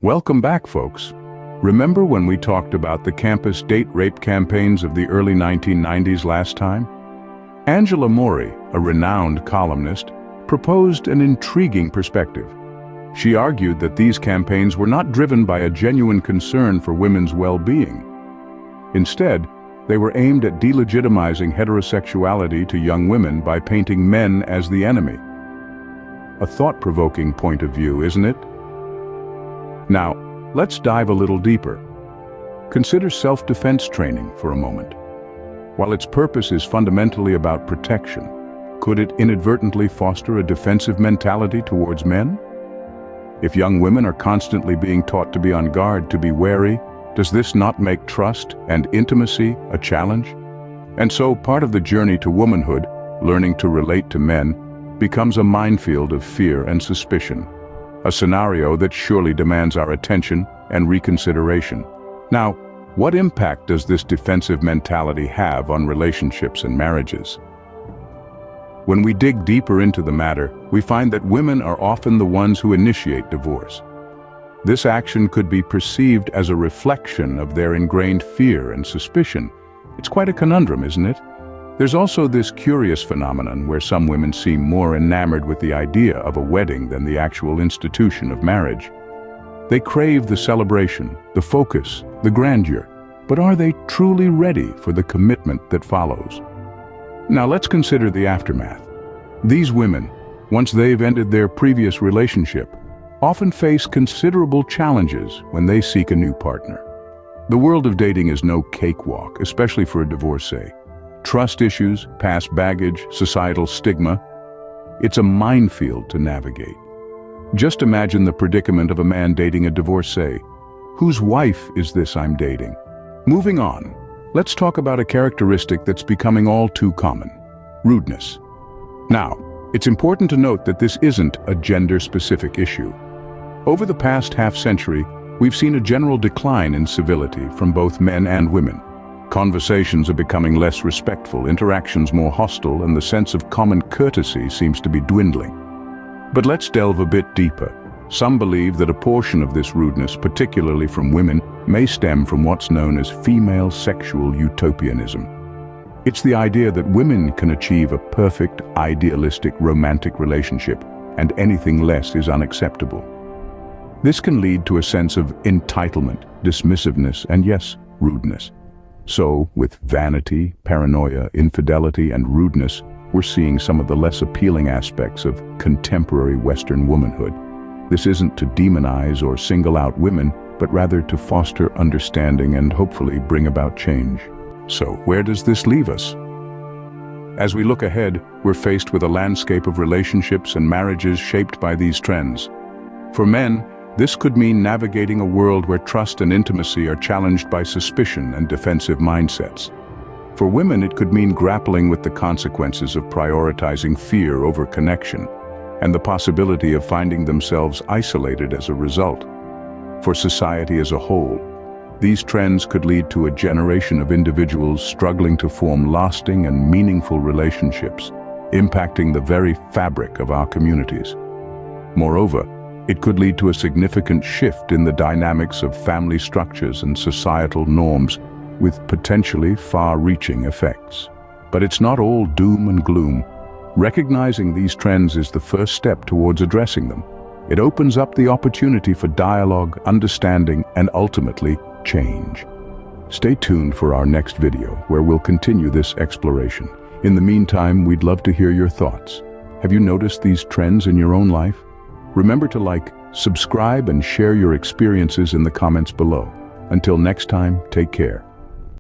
Welcome back, folks. Remember when we talked about the campus date rape campaigns of the early 1990s last time? Angela Mori, a renowned columnist, proposed an intriguing perspective. She argued that these campaigns were not driven by a genuine concern for women's well-being. Instead, they were aimed at delegitimizing heterosexuality to young women by painting men as the enemy. A thought-provoking point of view, isn't it? Now, let's dive a little deeper. Consider self-defense training for a moment. While its purpose is fundamentally about protection, could it inadvertently foster a defensive mentality towards men? If young women are constantly being taught to be on guard, to be wary, does this not make trust and intimacy a challenge? And so part of the journey to womanhood, learning to relate to men, becomes a minefield of fear and suspicion. A scenario that surely demands our attention and reconsideration. Now, what impact does this defensive mentality have on relationships and marriages? When we dig deeper into the matter, we find that women are often the ones who initiate divorce. This action could be perceived as a reflection of their ingrained fear and suspicion. It's quite a conundrum, isn't it? There's also this curious phenomenon where some women seem more enamored with the idea of a wedding than the actual institution of marriage. They crave the celebration, the focus, the grandeur, but are they truly ready for the commitment that follows? Now let's consider the aftermath. These women, once they've ended their previous relationship, often face considerable challenges when they seek a new partner. The world of dating is no cakewalk, especially for a divorcee. Trust issues, past baggage, societal stigma. It's a minefield to navigate. Just imagine the predicament of a man dating a divorcee. Whose wife is this I'm dating? Moving on, let's talk about a characteristic that's becoming all too common: rudeness. Now, it's important to note that this isn't a gender-specific issue. Over the past half-century, we've seen a general decline in civility from both men and women. Conversations are becoming less respectful, interactions more hostile, and the sense of common courtesy seems to be dwindling. But let's delve a bit deeper. Some believe that a portion of this rudeness, particularly from women, may stem from what's known as female sexual utopianism. It's the idea that women can achieve a perfect, idealistic, romantic relationship, and anything less is unacceptable. This can lead to a sense of entitlement, dismissiveness, and yes, rudeness. So, with vanity, paranoia, infidelity, and rudeness, we're seeing some of the less appealing aspects of contemporary Western womanhood. This isn't to demonize or single out women, but rather to foster understanding and hopefully bring about change. So, where does this leave us? As we look ahead, we're faced with a landscape of relationships and marriages shaped by these trends. For men, this could mean navigating a world where trust and intimacy are challenged by suspicion and defensive mindsets. For women, it could mean grappling with the consequences of prioritizing fear over connection, and the possibility of finding themselves isolated as a result. For society as a whole, these trends could lead to a generation of individuals struggling to form lasting and meaningful relationships, impacting the very fabric of our communities. Moreover, it could lead to a significant shift in the dynamics of family structures and societal norms, with potentially far-reaching effects. But it's not all doom and gloom. Recognizing these trends is the first step towards addressing them. It opens up the opportunity for dialogue, understanding, and ultimately, change. Stay tuned for our next video, where we'll continue this exploration. In the meantime, we'd love to hear your thoughts. Have you noticed these trends in your own life? Remember to like, subscribe, and share your experiences in the comments below. Until next time, take care.